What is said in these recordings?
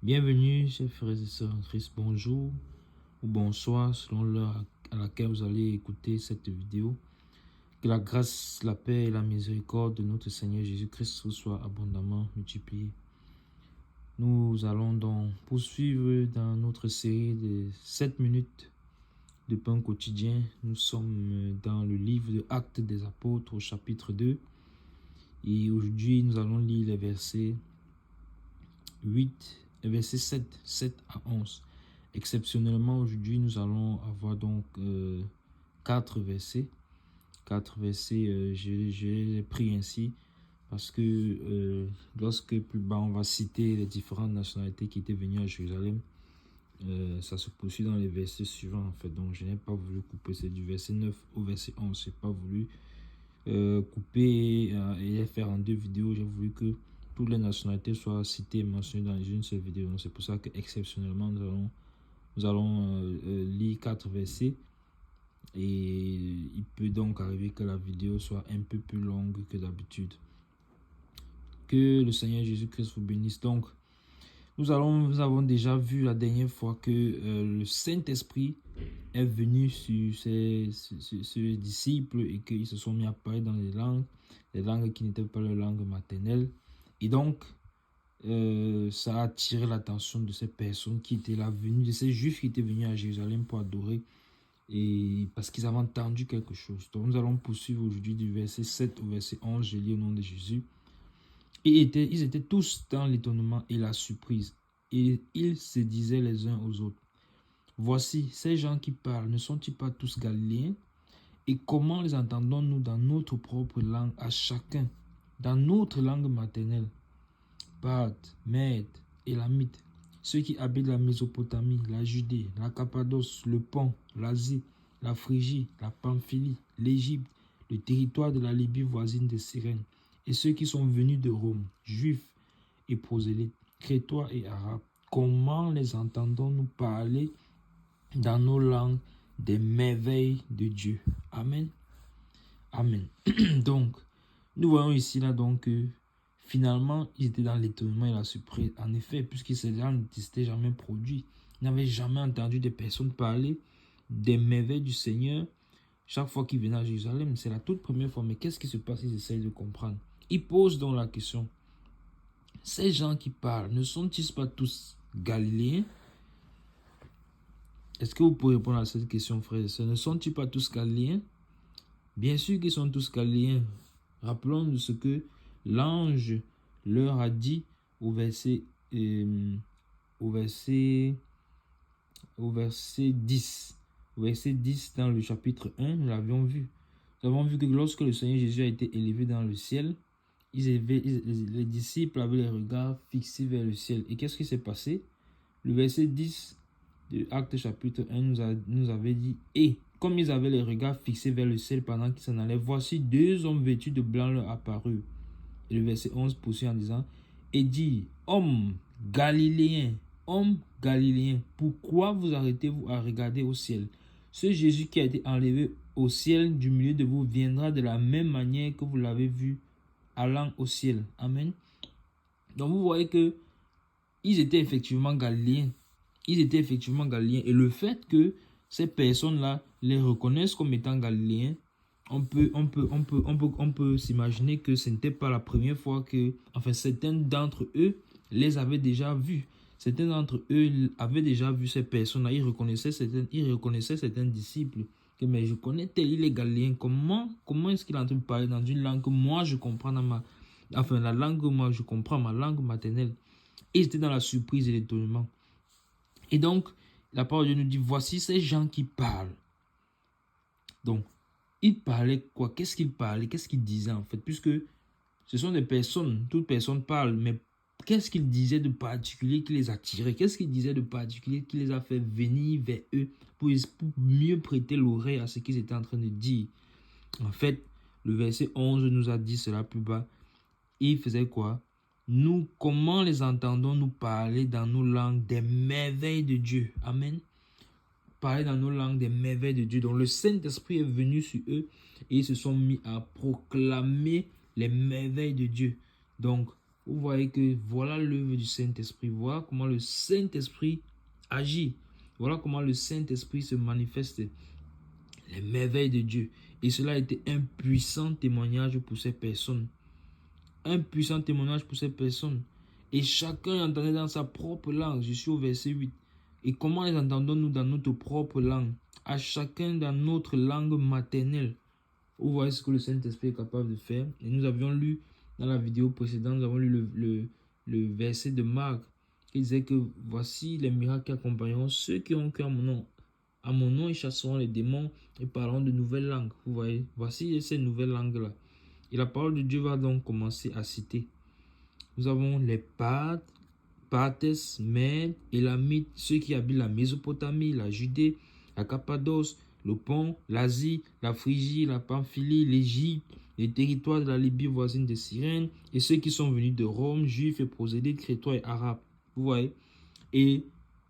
Bienvenue, chers frères et sœurs en Christ. Bonjour ou bonsoir selon l'heure à laquelle vous allez écouter cette vidéo. Que la grâce, la paix et la miséricorde de notre Seigneur Jésus-Christ vous soient abondamment multipliées. Nous allons donc poursuivre dans notre série de 7 minutes de pain quotidien. Nous sommes dans le livre de Actes des Apôtres au chapitre 2. Et aujourd'hui, nous allons lire les versets 7 à 11. Exceptionnellement, aujourd'hui, nous allons avoir donc 4 versets. 4 versets, je les ai pris ainsi parce que lorsque plus bas, on va citer les différentes nationalités qui étaient venues à Jérusalem. Ça se poursuit dans les versets suivants en fait. Donc, je n'ai pas voulu couper. C'est du verset 9 au verset 11. Je n'ai pas voulu couper et les faire en 2 vidéos. J'ai voulu que toutes les nationalités soient citées et mentionnées dans une seule vidéo. Donc, c'est pour ça que exceptionnellement, nous allons lire 4 versets. Et il peut donc arriver que la vidéo soit un peu plus longue que d'habitude. Que le Seigneur Jésus-Christ vous bénisse. Donc, nous avons déjà vu la dernière fois que le Saint-Esprit est venu sur ses disciples et qu'ils se sont mis à parler dans les langues qui n'étaient pas leur langue maternelle. Et donc, ça a attiré l'attention de ces personnes qui étaient là, venues, de ces Juifs qui étaient venus à Jérusalem pour adorer, et parce qu'ils avaient entendu quelque chose. Donc, nous allons poursuivre aujourd'hui du verset 7 au verset 11. Je lis au nom de Jésus. Et ils étaient tous dans l'étonnement et la surprise. Et ils se disaient les uns aux autres: voici, ces gens qui parlent, ne sont-ils pas tous galiléens? Et comment les entendons-nous dans notre propre langue à chacun, dans notre langue maternelle? Parthes, Mèdes, Élamites, ceux qui habitent la Mésopotamie, la Judée, la Cappadoce, le Pont, l'Asie, la Phrygie, la Pamphylie, l'Égypte, le territoire de la Libye voisine de Cyrène, et ceux qui sont venus de Rome, juifs et prosélytes, crétois et arabes, comment les entendons-nous parler dans nos langues des merveilles de Dieu? Amen. Amen. Donc, nous voyons ici là donc finalement, ils étaient dans l'étonnement et la surprise. En effet, puisqu'ils ne s'étaient jamais produit, ils n'avaient jamais entendu des personnes parler des merveilles du Seigneur chaque fois qu'ils venaient à Jérusalem. C'est la toute première fois. Mais qu'est-ce qui se passe? Ils essayent de comprendre. Ils posent donc la question: ces gens qui parlent, ne sont-ils pas tous galiléens? Est-ce que vous pouvez répondre à cette question, frères et sœurs? Ne sont-ils pas tous galiléens? Bien sûr qu'ils sont tous galiléens. Rappelons-nous ce que l'ange leur a dit au verset 10. Au verset 10 dans le chapitre 1, nous l'avions vu. Nous avons vu que lorsque le Seigneur Jésus a été élevé dans le ciel, les disciples avaient les regards fixés vers le ciel. Et qu'est-ce qui s'est passé? Le verset 10 de Actes chapitre 1 nous avait dit: et comme ils avaient les regards fixés vers le ciel pendant qu'ils s'en allaient, voici 2 hommes vêtus de blanc leur apparurent. Et le verset 11 poursuit en disant: et dit, hommes galiléens, pourquoi vous arrêtez-vous à regarder au ciel? Ce Jésus qui a été enlevé au ciel du milieu de vous viendra de la même manière que vous l'avez vu allant au ciel. Amen. Donc vous voyez que ils étaient effectivement galiléens. Et le fait que ces personnes-là les reconnaissent comme étant galiléens, on peut s'imaginer que ce n'était pas la première fois que, enfin, certains d'entre eux les avaient déjà vus. Certains d'entre eux avaient déjà vu ces personnes-là. Ils reconnaissaient certains disciples. Que, mais je connais tel, il est galiléen. Comment est-ce qu'il est en train de parler dans une langue que moi je comprends la langue que moi je comprends, ma langue maternelle? Et ils étaient dans la surprise et l'étonnement. Et donc, la parole de Dieu nous dit: voici ces gens qui parlent. Donc, ils parlaient quoi? Qu'est-ce qu'ils parlaient? Qu'est-ce qu'ils disaient en fait? Puisque ce sont des personnes, toute personne parle, mais qu'est-ce qu'ils disaient de particulier qui les attirait? Qu'est-ce qu'ils disaient de particulier qui les a fait venir vers eux pour mieux prêter l'oreille à ce qu'ils étaient en train de dire? En fait, le verset 11 nous a dit cela plus bas. Ils faisaient quoi? Nous, comment les entendons-nous parler dans nos langues des merveilles de Dieu? Amen. Parler dans nos langues des merveilles de Dieu. Donc le Saint-Esprit est venu sur eux et ils se sont mis à proclamer les merveilles de Dieu. Donc vous voyez que voilà l'œuvre du Saint-Esprit. Voilà comment le Saint-Esprit agit. Voilà comment le Saint-Esprit se manifeste. Les merveilles de Dieu. Et cela a été un puissant témoignage pour ces personnes. Un puissant témoignage pour ces personnes. Et chacun entendait dans sa propre langue. Je suis au verset 8. Et comment les entendons-nous dans notre propre langue? À chacun dans notre langue maternelle. Vous voyez ce que le Saint-Esprit est capable de faire. Et nous avions lu dans la vidéo précédente, nous avons lu le verset de Marc qui disait que voici les miracles qui accompagneront ceux qui ont cru à mon nom. À mon nom, ils chasseront les démons et parleront de nouvelles langues. Vous voyez, voici ces nouvelles langues-là. Et la parole de Dieu va donc commencer à citer. Nous avons les Parthes, Mèdes, Élamites, ceux qui habitent la Mésopotamie, la Judée, la Cappadoce, le Pont, l'Asie, la Phrygie, la Pamphylie, l'Égypte, les territoires de la Libye voisine de Cyrène, et ceux qui sont venus de Rome, juifs et prosélytes, crétois et arabes. Vous voyez? Et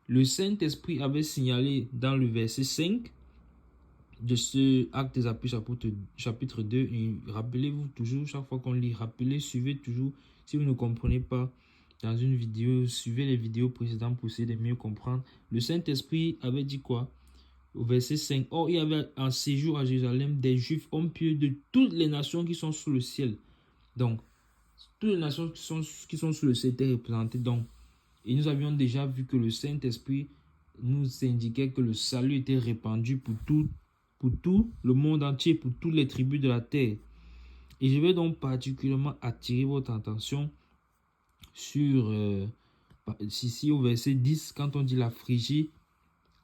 le Saint-Esprit avait signalé dans le verset 5 de ce Actes des Apôtres chapitre 2, et rappelez-vous toujours, chaque fois qu'on lit, rappelez, suivez toujours, si vous ne comprenez pas dans une vidéo, suivez les vidéos précédentes pour essayer de mieux comprendre. Le Saint-Esprit avait dit quoi? Au verset 5, « Or, il y avait un séjour à Jérusalem des Juifs hommes pieux de toutes les nations qui sont sous le ciel. » Donc, toutes les nations qui sont sous le ciel étaient représentées. Donc, et nous avions déjà vu que le Saint-Esprit nous indiquait que le salut était répandu pour tout le monde entier, pour toutes les tribus de la terre. Et je vais donc particulièrement attirer votre attention sur ici au verset 10, quand on dit la Phrygie,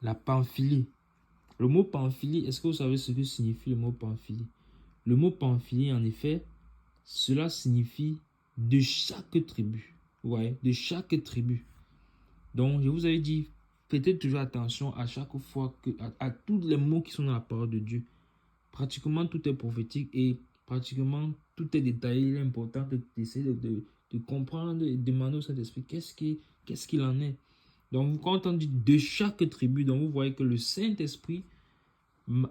la Pamphylie. Le mot Pamphylie, est-ce que vous savez ce que signifie le mot Pamphylie? Le mot Pamphylie, en effet, cela signifie de chaque tribu. Ouais, de chaque tribu. Donc, je vous avais dit, prêtez toujours attention à chaque fois à tous les mots qui sont dans la parole de Dieu. Pratiquement tout est prophétique et pratiquement tout est détaillé. Il est important d'essayer de comprendre et de demander au Saint-Esprit qu'est-ce qu'il en est. Donc, quand on dit de chaque tribu, donc vous voyez que le Saint-Esprit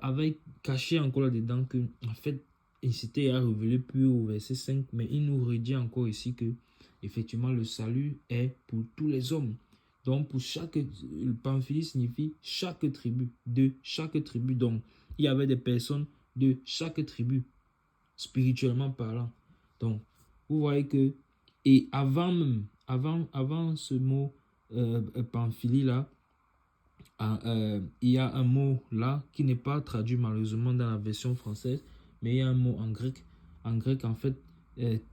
avait caché encore là-dedans que, en fait, il s'était révélé plus au verset 5, mais il nous redit encore ici que, effectivement, le salut est pour tous les hommes. Donc, pour chaque, le Pamphylie signifie chaque tribu, de chaque tribu. Donc, il y avait des personnes de chaque tribu, spirituellement parlant. Donc, vous voyez que, et avant ce mot Pamphylie là, il y a un mot là qui n'est pas traduit malheureusement dans la version française, mais il y a un mot en grec. En grec, en fait,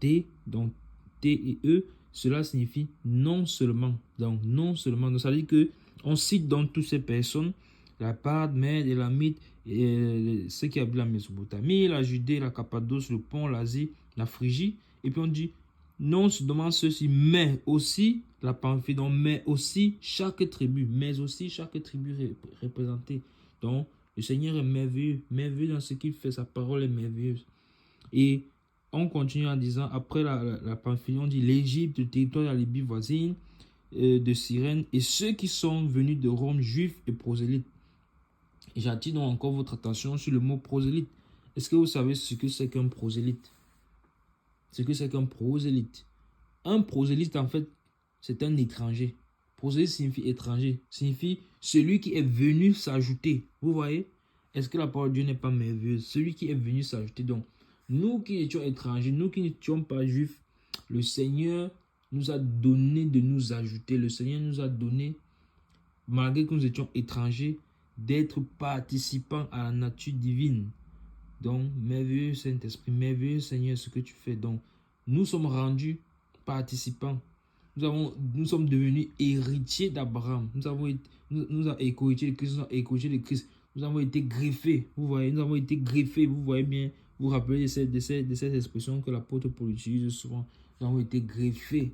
T, donc T et E, cela signifie non seulement. Donc, non seulement. Donc, ça veut dire que on cite donc toutes ces personnes, la Parthe, Mèdes, Élamites, ceux qui habitent la Mésopotamie, la Judée, la Cappadoce, le Pont, l'Asie, la Phrygie. Et puis on dit non seulement ceux-ci, mais aussi la Pamphylie, mais aussi chaque tribu, représentée. Donc, le Seigneur est merveilleux, merveilleux dans ce qu'il fait, sa parole est merveilleuse. Et on continue en disant, après la Pamphylie, on dit l'Égypte, le territoire de la Libye voisine, de Cyrène, et ceux qui sont venus de Rome, juifs et prosélytes. Et j'attire donc encore votre attention sur le mot prosélyte. Est-ce que vous savez ce que c'est qu'un prosélyte? Ce que c'est qu'un prosélyte. Un prosélyte, en fait, c'est un étranger. Prosélyte signifie étranger, signifie celui qui est venu s'ajouter. Vous voyez? Est-ce que la parole de Dieu n'est pas merveilleuse? Celui qui est venu s'ajouter. Donc, nous qui étions étrangers, nous qui n'étions pas juifs, le Seigneur nous a donné de nous ajouter. Le Seigneur nous a donné, malgré que nous étions étrangers, d'être participants à la nature divine. Donc, merveilleux Saint-Esprit, merveilleux Seigneur, ce que tu fais. Donc, nous sommes rendus participants. Nous sommes devenus héritiers d'Abraham. Nous avons héritiers de Christ, nous avons héritiers de Christ. Nous avons été greffés. Vous voyez, nous avons été greffés. Vous voyez bien, vous vous rappelez de cette expression que l'apôtre Paul utilise souvent. Nous avons été greffés.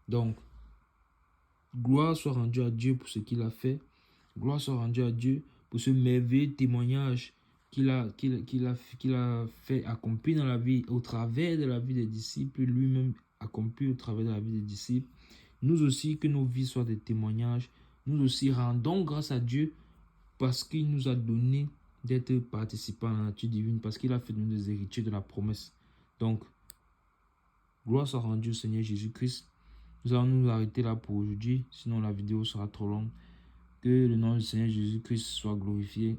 Donc, gloire soit rendue à Dieu pour ce qu'il a fait. Gloire soit rendue à Dieu pour ce merveilleux témoignage qu'il a fait accomplir dans la vie, au travers de la vie des disciples, lui-même accompli au travers de la vie des disciples. Nous aussi, que nos vies soient des témoignages. Nous aussi, rendons grâce à Dieu parce qu'il nous a donné d'être participants à la nature divine, parce qu'il a fait de nous des héritiers de la promesse. Donc, Gloire soit rendue au Seigneur Jésus-Christ. Nous allons nous arrêter là pour aujourd'hui, sinon la vidéo sera trop longue. Que le nom du Seigneur Jésus-Christ soit glorifié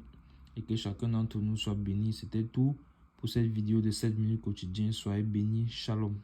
et que chacun d'entre nous soit béni. C'était tout pour cette vidéo de 7 minutes quotidiennes. Soyez bénis. Shalom.